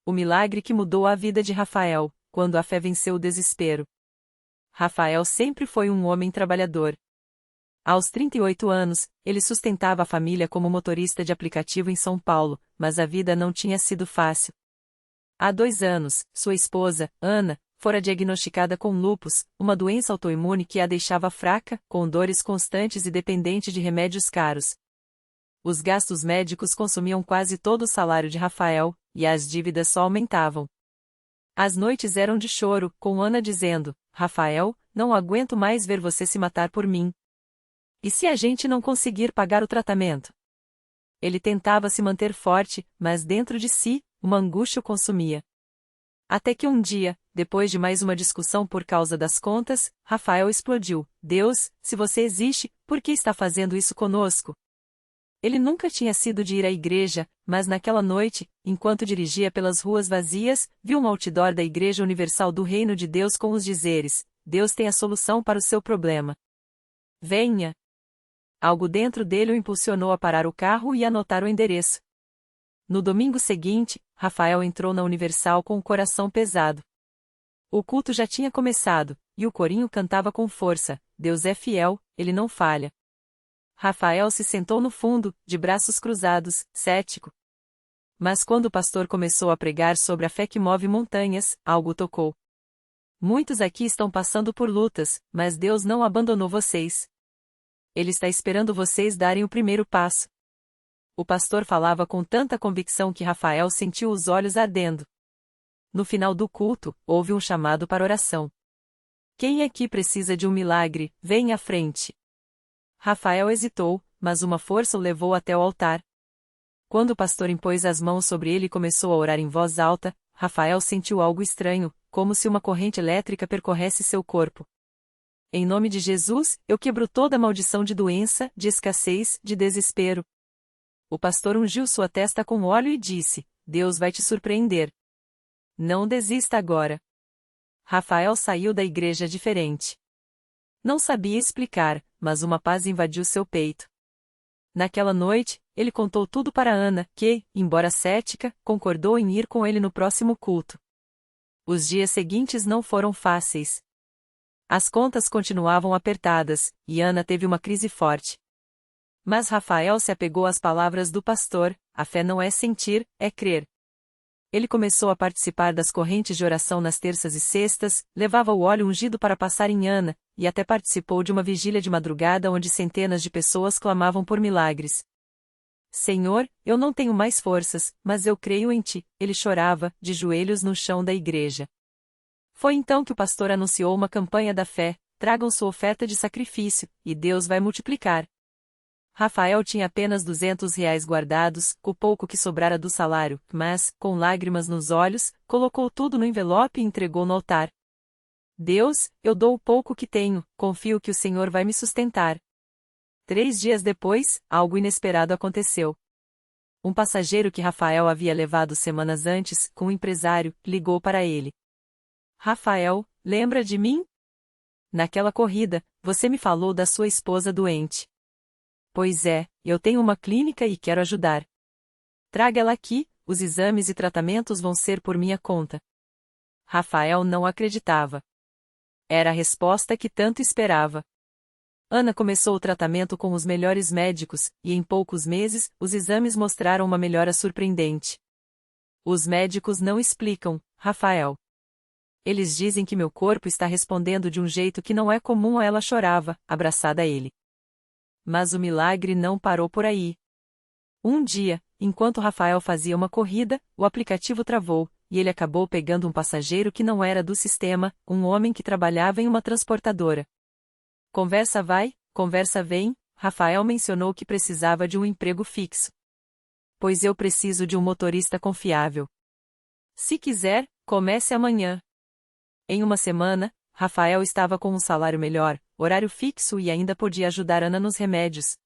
O milagre que mudou a vida de Rafael, quando a fé venceu o desespero. Rafael sempre foi um homem trabalhador. Aos 38 anos, ele sustentava a família como motorista de aplicativo em São Paulo, mas a vida não tinha sido fácil. Há 2 anos, sua esposa, Ana, fora diagnosticada com lúpus, uma doença autoimune que a deixava fraca, com dores constantes e dependente de remédios caros. Os gastos médicos consumiam quase todo o salário de Rafael, e as dívidas só aumentavam. As noites eram de choro, com Ana dizendo: Rafael, não aguento mais ver você se matar por mim. E se a gente não conseguir pagar o tratamento? Ele tentava se manter forte, mas dentro de si, uma angústia o consumia. Até que um dia, depois de mais uma discussão por causa das contas, Rafael explodiu: Deus, se você existe, por que está fazendo isso conosco? Ele nunca tinha sido de ir à igreja, mas naquela noite, enquanto dirigia pelas ruas vazias, viu um outdoor da Igreja Universal do Reino de Deus com os dizeres: Deus tem a solução para o seu problema. Venha! Algo dentro dele o impulsionou a parar o carro e anotar o endereço. No domingo seguinte, Rafael entrou na Universal com o coração pesado. O culto já tinha começado, e o corinho cantava com força: Deus é fiel, ele não falha. Rafael se sentou no fundo, de braços cruzados, cético. Mas quando o pastor começou a pregar sobre a fé que move montanhas, algo tocou. Muitos aqui estão passando por lutas, mas Deus não abandonou vocês. Ele está esperando vocês darem o primeiro passo. O pastor falava com tanta convicção que Rafael sentiu os olhos ardendo. No final do culto, houve um chamado para oração. Quem aqui precisa de um milagre, vem à frente. Rafael hesitou, mas uma força o levou até o altar. Quando o pastor impôs as mãos sobre ele e começou a orar em voz alta, Rafael sentiu algo estranho, como se uma corrente elétrica percorresse seu corpo. Em nome de Jesus, eu quebro toda maldição de doença, de escassez, de desespero. O pastor ungiu sua testa com óleo e disse: Deus vai te surpreender. Não desista agora. Rafael saiu da igreja diferente. Não sabia explicar, mas uma paz invadiu seu peito. Naquela noite, ele contou tudo para Ana, que, embora cética, concordou em ir com ele no próximo culto. Os dias seguintes não foram fáceis. As contas continuavam apertadas, e Ana teve uma crise forte. Mas Rafael se apegou às palavras do pastor: a fé não é sentir, é crer. Ele começou a participar das correntes de oração nas terças e sextas, levava o óleo ungido para passar em Ana, e até participou de uma vigília de madrugada onde centenas de pessoas clamavam por milagres. Senhor, eu não tenho mais forças, mas eu creio em Ti, ele chorava, de joelhos no chão da igreja. Foi então que o pastor anunciou uma campanha da fé: tragam sua oferta de sacrifício, e Deus vai multiplicar. Rafael tinha apenas R$ 200 guardados, o pouco que sobrara do salário, mas, com lágrimas nos olhos, colocou tudo no envelope e entregou no altar. Deus, eu dou o pouco que tenho, confio que o Senhor vai me sustentar. 3 dias depois, algo inesperado aconteceu. Um passageiro que Rafael havia levado semanas antes, com um empresário, ligou para ele. Rafael, lembra de mim? Naquela corrida, você me falou da sua esposa doente. Pois é, eu tenho uma clínica e quero ajudar. Traga ela aqui, os exames e tratamentos vão ser por minha conta. Rafael não acreditava. Era a resposta que tanto esperava. Ana começou o tratamento com os melhores médicos, e em poucos meses, os exames mostraram uma melhora surpreendente. Os médicos não explicam, Rafael. Eles dizem que meu corpo está respondendo de um jeito que não é comum. Ela chorava, abraçada a ele. Mas o milagre não parou por aí. Um dia, enquanto Rafael fazia uma corrida, o aplicativo travou, e ele acabou pegando um passageiro que não era do sistema, um homem que trabalhava em uma transportadora. Conversa vai, conversa vem, Rafael mencionou que precisava de um emprego fixo. Pois eu preciso de um motorista confiável. Se quiser, comece amanhã. Em uma semana, Rafael estava com um salário melhor, horário fixo e ainda podia ajudar Ana nos remédios.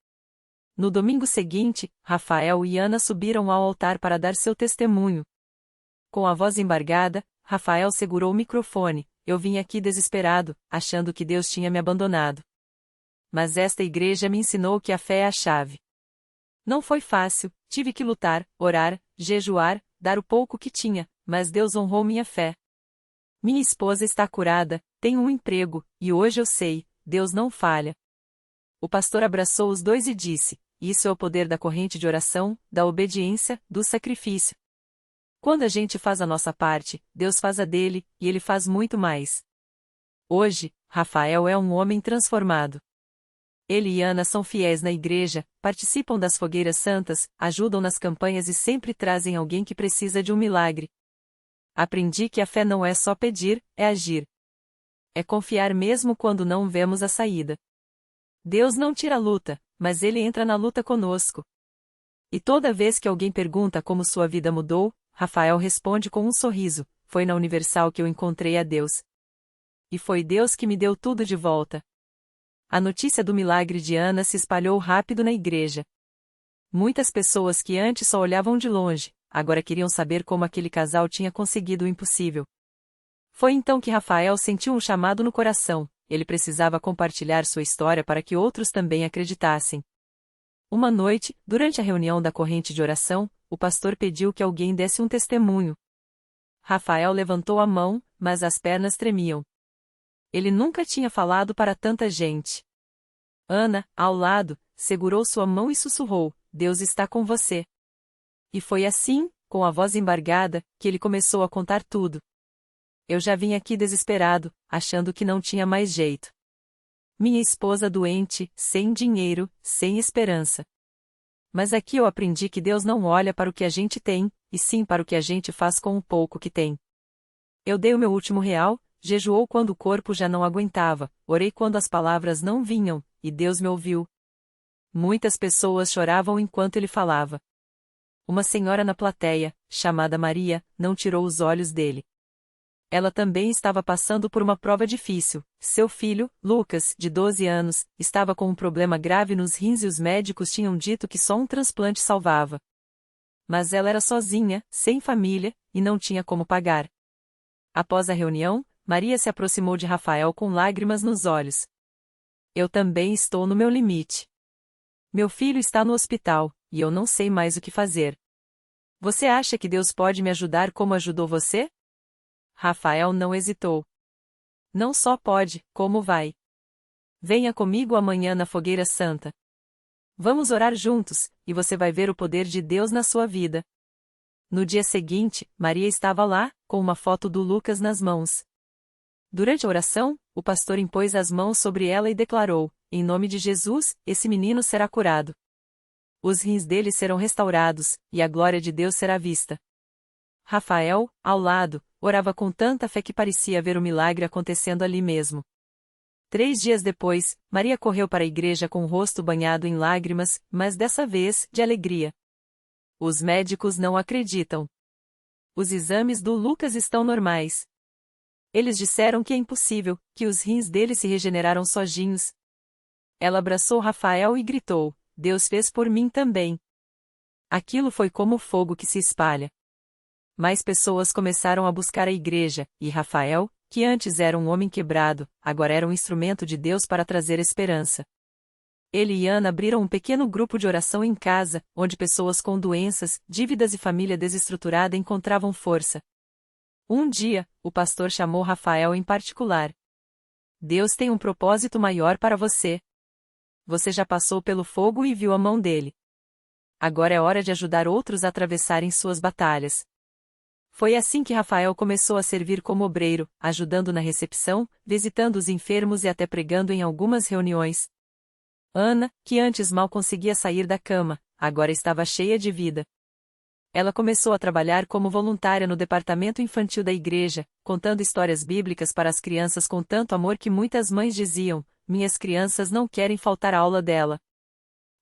No domingo seguinte, Rafael e Ana subiram ao altar para dar seu testemunho. Com a voz embargada, Rafael segurou o microfone: eu vim aqui desesperado, achando que Deus tinha me abandonado. Mas esta igreja me ensinou que a fé é a chave. Não foi fácil, tive que lutar, orar, jejuar, dar o pouco que tinha, mas Deus honrou minha fé. Minha esposa está curada, tenho um emprego, e hoje eu sei, Deus não falha. O pastor abraçou os dois e disse: isso é o poder da corrente de oração, da obediência, do sacrifício. Quando a gente faz a nossa parte, Deus faz a dele, e ele faz muito mais. Hoje, Rafael é um homem transformado. Ele e Ana são fiéis na igreja, participam das fogueiras santas, ajudam nas campanhas e sempre trazem alguém que precisa de um milagre. Aprendi que a fé não é só pedir, é agir. É confiar mesmo quando não vemos a saída. Deus não tira a luta, mas Ele entra na luta conosco. E toda vez que alguém pergunta como sua vida mudou, Rafael responde com um sorriso: foi na Universal que eu encontrei a Deus. E foi Deus que me deu tudo de volta. A notícia do milagre de Ana se espalhou rápido na igreja. Muitas pessoas que antes só olhavam de longe, agora queriam saber como aquele casal tinha conseguido o impossível. Foi então que Rafael sentiu um chamado no coração: ele precisava compartilhar sua história para que outros também acreditassem. Uma noite, durante a reunião da corrente de oração, o pastor pediu que alguém desse um testemunho. Rafael levantou a mão, mas as pernas tremiam. Ele nunca tinha falado para tanta gente. Ana, ao lado, segurou sua mão e sussurrou: Deus está com você. E foi assim, com a voz embargada, que ele começou a contar tudo. Eu já vim aqui desesperado, achando que não tinha mais jeito. Minha esposa doente, sem dinheiro, sem esperança. Mas aqui eu aprendi que Deus não olha para o que a gente tem, e sim para o que a gente faz com o pouco que tem. Eu dei o meu último real, jejuou quando o corpo já não aguentava, orei quando as palavras não vinham, e Deus me ouviu. Muitas pessoas choravam enquanto ele falava. Uma senhora na plateia, chamada Maria, não tirou os olhos dele. Ela também estava passando por uma prova difícil. Seu filho, Lucas, de 12 anos, estava com um problema grave nos rins e os médicos tinham dito que só um transplante salvava. Mas ela era sozinha, sem família, e não tinha como pagar. Após a reunião, Maria se aproximou de Rafael com lágrimas nos olhos. Eu também estou no meu limite. Meu filho está no hospital, e eu não sei mais o que fazer. Você acha que Deus pode me ajudar como ajudou você? Rafael não hesitou. Não só pode, como vai. Venha comigo amanhã na Fogueira Santa. Vamos orar juntos, e você vai ver o poder de Deus na sua vida. No dia seguinte, Maria estava lá, com uma foto do Lucas nas mãos. Durante a oração, o pastor impôs as mãos sobre ela e declarou: em nome de Jesus, esse menino será curado. Os rins dele serão restaurados, e a glória de Deus será vista. Rafael, ao lado, orava com tanta fé que parecia ver o milagre acontecendo ali mesmo. 3 dias depois, Maria correu para a igreja com o rosto banhado em lágrimas, mas dessa vez, de alegria. Os médicos não acreditam. Os exames do Lucas estão normais. Eles disseram que é impossível, que os rins dele se regeneraram sozinhos. Ela abraçou Rafael e gritou: Deus fez por mim também. Aquilo foi como fogo que se espalha. Mais pessoas começaram a buscar a igreja, e Rafael, que antes era um homem quebrado, agora era um instrumento de Deus para trazer esperança. Ele e Ana abriram um pequeno grupo de oração em casa, onde pessoas com doenças, dívidas e família desestruturada encontravam força. Um dia, o pastor chamou Rafael em particular. Deus tem um propósito maior para você. Você já passou pelo fogo e viu a mão dele. Agora é hora de ajudar outros a atravessarem suas batalhas. Foi assim que Rafael começou a servir como obreiro, ajudando na recepção, visitando os enfermos e até pregando em algumas reuniões. Ana, que antes mal conseguia sair da cama, agora estava cheia de vida. Ela começou a trabalhar como voluntária no departamento infantil da igreja, contando histórias bíblicas para as crianças com tanto amor que muitas mães diziam: minhas crianças não querem faltar à aula dela.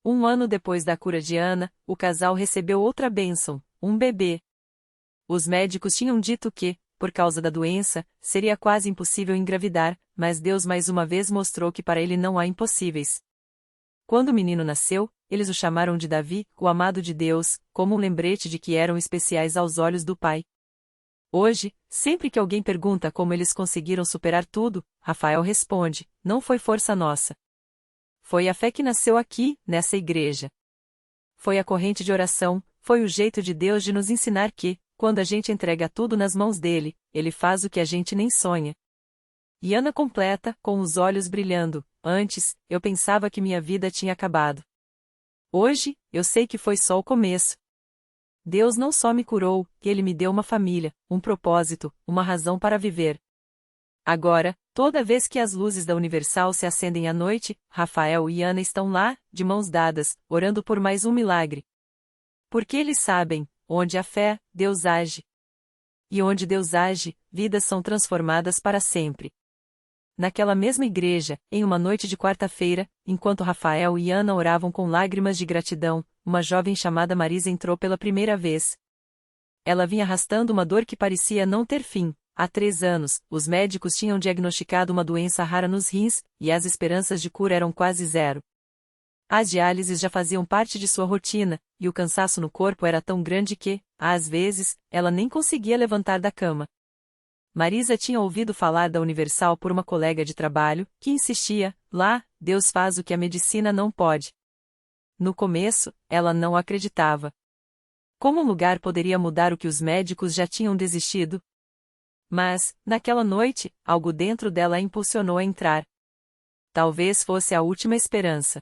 1 ano depois da cura de Ana, o casal recebeu outra bênção, um bebê. Os médicos tinham dito que, por causa da doença, seria quase impossível engravidar, mas Deus mais uma vez mostrou que para ele não há impossíveis. Quando o menino nasceu, eles o chamaram de Davi, o amado de Deus, como um lembrete de que eram especiais aos olhos do Pai. Hoje, sempre que alguém pergunta como eles conseguiram superar tudo, Rafael responde: não foi força nossa. Foi a fé que nasceu aqui, nessa igreja. Foi a corrente de oração, foi o jeito de Deus de nos ensinar que, quando a gente entrega tudo nas mãos dele, ele faz o que a gente nem sonha. E Ana completa, com os olhos brilhando: antes, eu pensava que minha vida tinha acabado. Hoje, eu sei que foi só o começo. Deus não só me curou, Ele me deu uma família, um propósito, uma razão para viver. Agora, toda vez que as luzes da Universal se acendem à noite, Rafael e Ana estão lá, de mãos dadas, orando por mais um milagre. Porque eles sabem, onde há fé, Deus age. E onde Deus age, vidas são transformadas para sempre. Naquela mesma igreja, em uma noite de quarta-feira, enquanto Rafael e Ana oravam com lágrimas de gratidão, uma jovem chamada Marisa entrou pela primeira vez. Ela vinha arrastando uma dor que parecia não ter fim. Há 3 anos, os médicos tinham diagnosticado uma doença rara nos rins, e as esperanças de cura eram quase zero. As diálises já faziam parte de sua rotina, e o cansaço no corpo era tão grande que, às vezes, ela nem conseguia levantar da cama. Marisa tinha ouvido falar da Universal por uma colega de trabalho, que insistia: lá, Deus faz o que a medicina não pode. No começo, ela não acreditava. Como um lugar poderia mudar o que os médicos já tinham desistido? Mas, naquela noite, algo dentro dela a impulsionou a entrar. Talvez fosse a última esperança.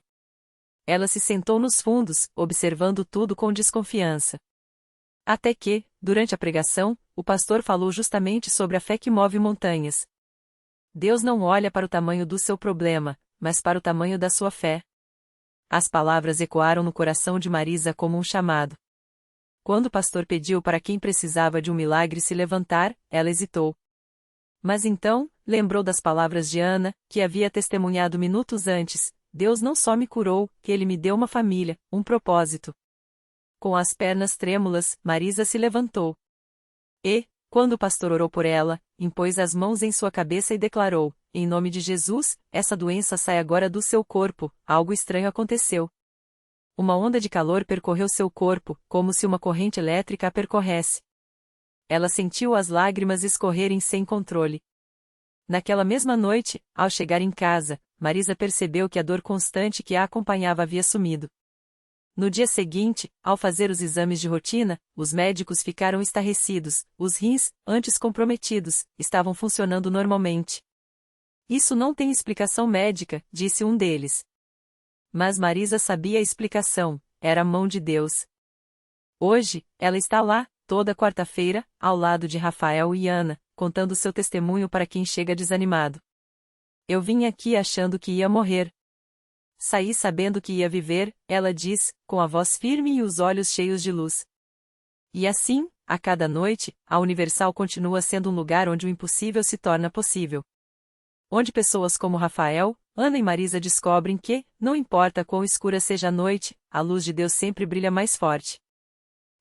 Ela se sentou nos fundos, observando tudo com desconfiança. Até que, durante a pregação, o pastor falou justamente sobre a fé que move montanhas. Deus não olha para o tamanho do seu problema, mas para o tamanho da sua fé. As palavras ecoaram no coração de Marisa como um chamado. Quando o pastor pediu para quem precisava de um milagre se levantar, ela hesitou. Mas então, lembrou das palavras de Ana, que havia testemunhado minutos antes: Deus não só me curou, Ele me deu uma família, um propósito. Com as pernas trêmulas, Marisa se levantou. E, quando o pastor orou por ela, impôs as mãos em sua cabeça e declarou: em nome de Jesus, essa doença sai agora do seu corpo. Algo estranho aconteceu. Uma onda de calor percorreu seu corpo, como se uma corrente elétrica a percorresse. Ela sentiu as lágrimas escorrerem sem controle. Naquela mesma noite, ao chegar em casa, Marisa percebeu que a dor constante que a acompanhava havia sumido. No dia seguinte, ao fazer os exames de rotina, os médicos ficaram estarrecidos: os rins, antes comprometidos, estavam funcionando normalmente. Isso não tem explicação médica, disse um deles. Mas Marisa sabia a explicação: era a mão de Deus. Hoje, ela está lá, toda quarta-feira, ao lado de Rafael e Ana, contando seu testemunho para quem chega desanimado. Eu vim aqui achando que ia morrer. Saí sabendo que ia viver, ela diz, com a voz firme e os olhos cheios de luz. E assim, a cada noite, a Universal continua sendo um lugar onde o impossível se torna possível. Onde pessoas como Rafael, Ana e Marisa descobrem que, não importa quão escura seja a noite, a luz de Deus sempre brilha mais forte.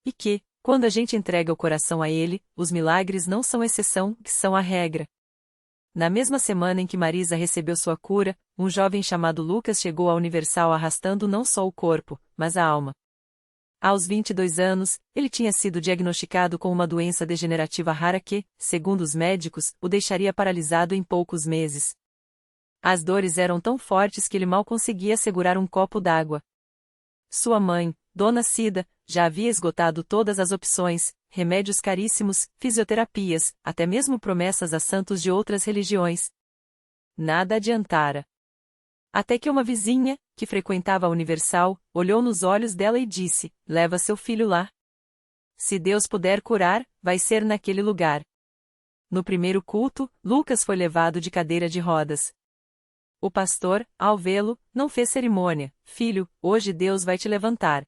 E que, quando a gente entrega o coração a Ele, os milagres não são exceção, que são a regra. Na mesma semana em que Marisa recebeu sua cura, um jovem chamado Lucas chegou à Universal arrastando não só o corpo, mas a alma. Aos 22 anos, ele tinha sido diagnosticado com uma doença degenerativa rara que, segundo os médicos, o deixaria paralisado em poucos meses. As dores eram tão fortes que ele mal conseguia segurar um copo d'água. Sua mãe, Dona Cida, já havia esgotado todas as opções: remédios caríssimos, fisioterapias, até mesmo promessas a santos de outras religiões. Nada adiantara. Até que uma vizinha, que frequentava a Universal, olhou nos olhos dela e disse: leva seu filho lá. Se Deus puder curar, vai ser naquele lugar. No primeiro culto, Lucas foi levado de cadeira de rodas. O pastor, ao vê-lo, não fez cerimônia: filho, hoje Deus vai te levantar.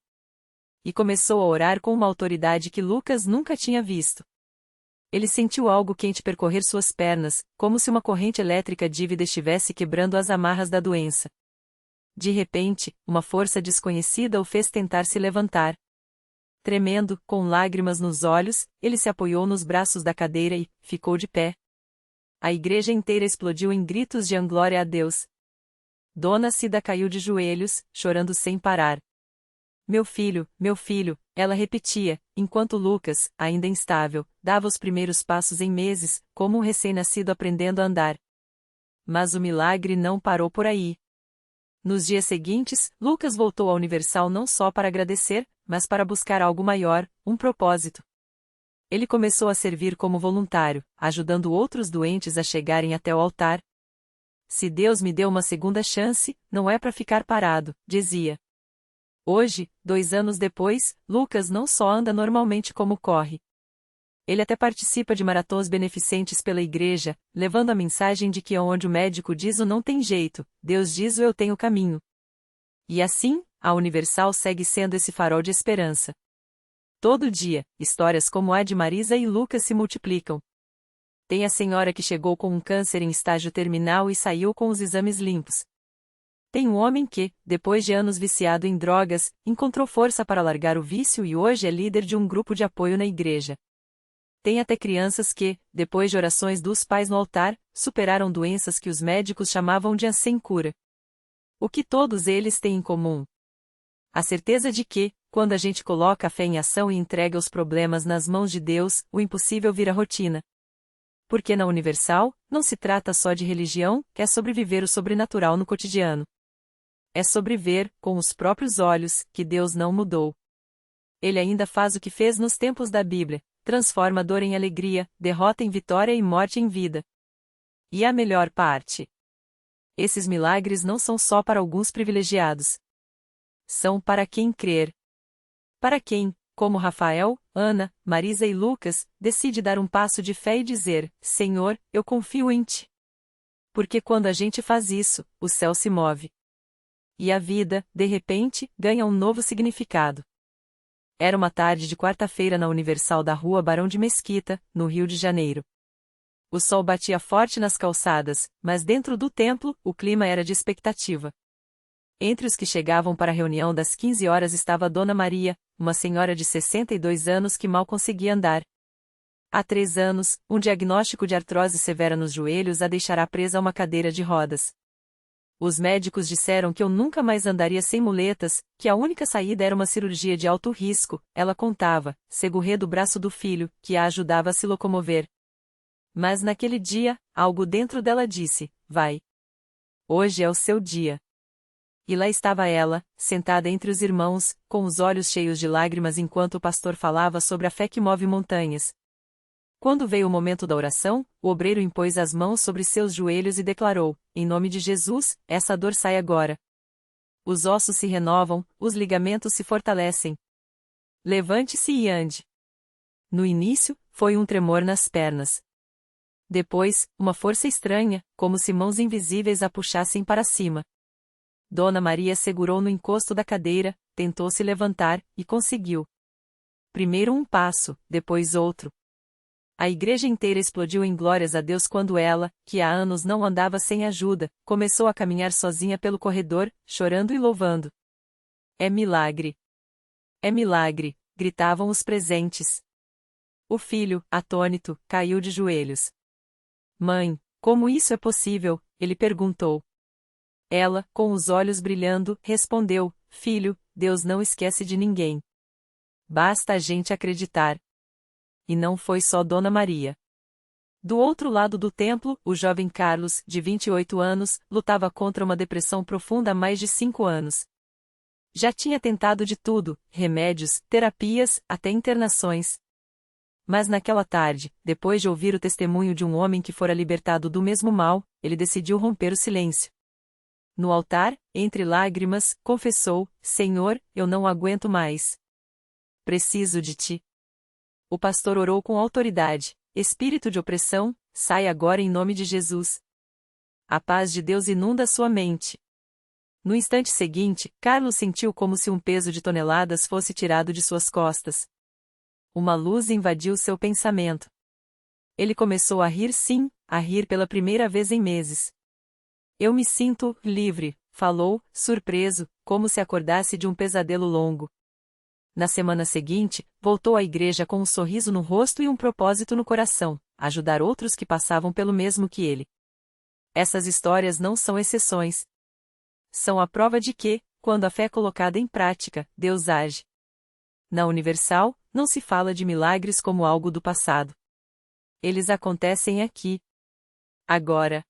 E começou a orar com uma autoridade que Lucas nunca tinha visto. Ele sentiu algo quente percorrer suas pernas, como se uma corrente elétrica dívida estivesse quebrando as amarras da doença. De repente, uma força desconhecida o fez tentar se levantar. Tremendo, com lágrimas nos olhos, ele se apoiou nos braços da cadeira e ficou de pé. A igreja inteira explodiu em gritos de glória a Deus. Dona Cida caiu de joelhos, chorando sem parar. Meu filho, ela repetia, enquanto Lucas, ainda instável, dava os primeiros passos em meses, como um recém-nascido aprendendo a andar. Mas o milagre não parou por aí. Nos dias seguintes, Lucas voltou à Universal não só para agradecer, mas para buscar algo maior, um propósito. Ele começou a servir como voluntário, ajudando outros doentes a chegarem até o altar. Se Deus me deu uma segunda chance, não é para ficar parado, dizia. Hoje, 2 anos depois, Lucas não só anda normalmente como corre. Ele até participa de maratons beneficentes pela igreja, levando a mensagem de que onde o médico diz o não tem jeito, Deus diz o eu tenho caminho. E assim, a Universal segue sendo esse farol de esperança. Todo dia, histórias como a de Marisa e Lucas se multiplicam. Tem a senhora que chegou com um câncer em estágio terminal e saiu com os exames limpos. Tem um homem que, depois de anos viciado em drogas, encontrou força para largar o vício e hoje é líder de um grupo de apoio na igreja. Tem até crianças que, depois de orações dos pais no altar, superaram doenças que os médicos chamavam de sem cura. O que todos eles têm em comum? A certeza de que, quando a gente coloca a fé em ação e entrega os problemas nas mãos de Deus, o impossível vira rotina. Porque na Universal, não se trata só de religião, é sobre viver o sobrenatural no cotidiano. É sobre ver, com os próprios olhos, que Deus não mudou. Ele ainda faz o que fez nos tempos da Bíblia, transforma dor em alegria, derrota em vitória e morte em vida. E a melhor parte? Esses milagres não são só para alguns privilegiados. São para quem crer. Para quem, como Rafael, Ana, Marisa e Lucas, decide dar um passo de fé e dizer: Senhor, eu confio em Ti. Porque quando a gente faz isso, o céu se move. E a vida, de repente, ganha um novo significado. Era uma tarde de quarta-feira na Universal da Rua Barão de Mesquita, no Rio de Janeiro. O sol batia forte nas calçadas, mas dentro do templo, o clima era de expectativa. Entre os que chegavam para a reunião das 15 horas estava Dona Maria, uma senhora de 62 anos que mal conseguia andar. Há 3 anos, um diagnóstico de artrose severa nos joelhos a deixará presa a uma cadeira de rodas. Os médicos disseram que eu nunca mais andaria sem muletas, que a única saída era uma cirurgia de alto risco, ela contava, segurando o braço do filho, que a ajudava a se locomover. Mas naquele dia, algo dentro dela disse: vai. Hoje é o seu dia. E lá estava ela, sentada entre os irmãos, com os olhos cheios de lágrimas enquanto o pastor falava sobre a fé que move montanhas. Quando veio o momento da oração, o obreiro impôs as mãos sobre seus joelhos e declarou: em nome de Jesus, essa dor sai agora. Os ossos se renovam, os ligamentos se fortalecem. Levante-se e ande. No início, foi um tremor nas pernas. Depois, uma força estranha, como se mãos invisíveis a puxassem para cima. Dona Maria segurou no encosto da cadeira, tentou se levantar, e conseguiu. Primeiro um passo, depois outro. A igreja inteira explodiu em glórias a Deus quando ela, que há anos não andava sem ajuda, começou a caminhar sozinha pelo corredor, chorando e louvando. É milagre! É milagre! Gritavam os presentes. O filho, atônito, caiu de joelhos. Mãe, como isso é possível? Ele perguntou. Ela, com os olhos brilhando, respondeu: Filho, Deus não esquece de ninguém. Basta a gente acreditar. E não foi só Dona Maria. Do outro lado do templo, o jovem Carlos, de 28 anos, lutava contra uma depressão profunda há mais de 5 anos. Já tinha tentado de tudo, remédios, terapias, até internações. Mas naquela tarde, depois de ouvir o testemunho de um homem que fora libertado do mesmo mal, ele decidiu romper o silêncio. No altar, entre lágrimas, confessou: Senhor, eu não aguento mais. Preciso de Ti. O pastor orou com autoridade: Espírito de opressão, sai agora em nome de Jesus. A paz de Deus inunda sua mente. No instante seguinte, Carlos sentiu como se um peso de toneladas fosse tirado de suas costas. Uma luz invadiu seu pensamento. Ele começou a rir, sim, a rir pela primeira vez em meses. Eu me sinto livre, falou, surpreso, como se acordasse de um pesadelo longo. Na semana seguinte, voltou à igreja com um sorriso no rosto e um propósito no coração: ajudar outros que passavam pelo mesmo que ele. Essas histórias não são exceções. São a prova de que, quando a fé é colocada em prática, Deus age. Na Universal, não se fala de milagres como algo do passado. Eles acontecem aqui. Agora.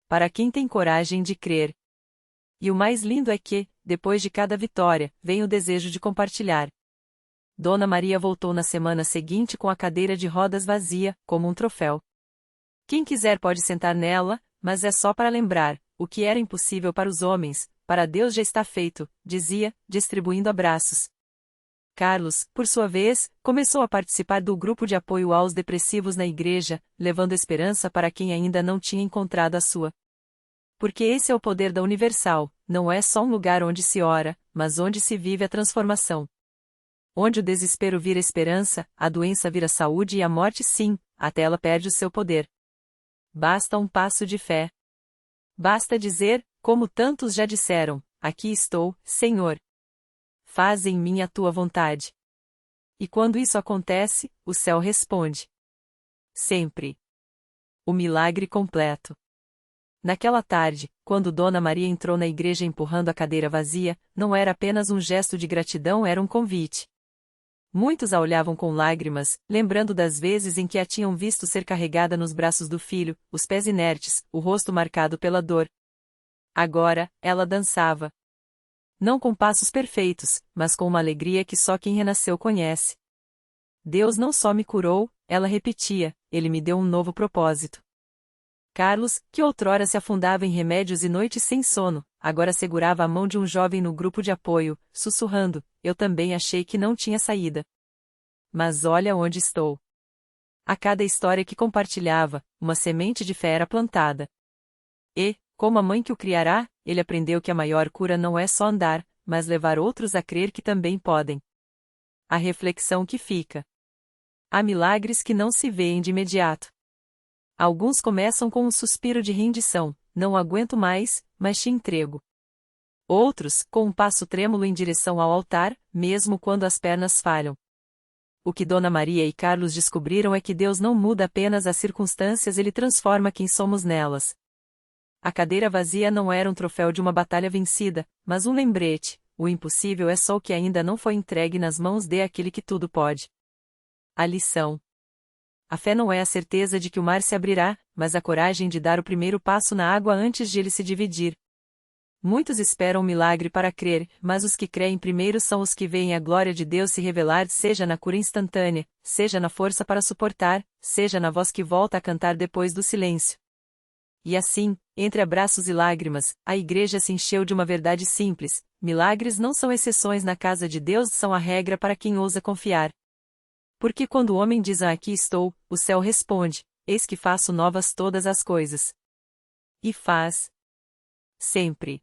Para quem tem coragem de crer. E o mais lindo é que, depois de cada vitória, vem o desejo de compartilhar. Dona Maria voltou na semana seguinte com a cadeira de rodas vazia, como um troféu. Quem quiser pode sentar nela, mas é só para lembrar, o que era impossível para os homens, para Deus já está feito, dizia, distribuindo abraços. Carlos, por sua vez, começou a participar do grupo de apoio aos depressivos na igreja, levando esperança para quem ainda não tinha encontrado a sua. Porque esse é o poder da Universal, não é só um lugar onde se ora, mas onde se vive a transformação. Onde o desespero vira esperança, a doença vira saúde e a morte sim, até ela perde o seu poder. Basta um passo de fé. Basta dizer, como tantos já disseram, aqui estou, Senhor. Faz em mim a tua vontade. E quando isso acontece, o céu responde. Sempre. O milagre completo. Naquela tarde, quando Dona Maria entrou na igreja empurrando a cadeira vazia, não era apenas um gesto de gratidão, era um convite. Muitos a olhavam com lágrimas, lembrando das vezes em que a tinham visto ser carregada nos braços do filho, os pés inertes, o rosto marcado pela dor. Agora, ela dançava. Não com passos perfeitos, mas com uma alegria que só quem renasceu conhece. Deus não só me curou, ela repetia, Ele me deu um novo propósito. Carlos, que outrora se afundava em remédios e noites sem sono, agora segurava a mão de um jovem no grupo de apoio, sussurrando, eu também achei que não tinha saída. Mas olha onde estou. A cada história que compartilhava, uma semente de fé era plantada. E, como a mãe que o criará, ele aprendeu que a maior cura não é só andar, mas levar outros a crer que também podem. A reflexão que fica. Há milagres que não se veem de imediato. Alguns começam com um suspiro de rendição, não aguento mais, mas te entrego. Outros, com um passo trêmulo em direção ao altar, mesmo quando as pernas falham. O que Dona Maria e Carlos descobriram é que Deus não muda apenas as circunstâncias, Ele transforma quem somos nelas. A cadeira vazia não era um troféu de uma batalha vencida, mas um lembrete, o impossível é só o que ainda não foi entregue nas mãos de aquele que tudo pode. A lição. A fé não é a certeza de que o mar se abrirá, mas a coragem de dar o primeiro passo na água antes de ele se dividir. Muitos esperam um milagre para crer, mas os que creem primeiro são os que veem a glória de Deus se revelar, seja na cura instantânea, seja na força para suportar, seja na voz que volta a cantar depois do silêncio. E assim, entre abraços e lágrimas, a igreja se encheu de uma verdade simples: milagres não são exceções na casa de Deus, são a regra para quem ousa confiar. Porque quando o homem diz aqui estou, o céu responde, eis que faço novas todas as coisas. E faz. Sempre.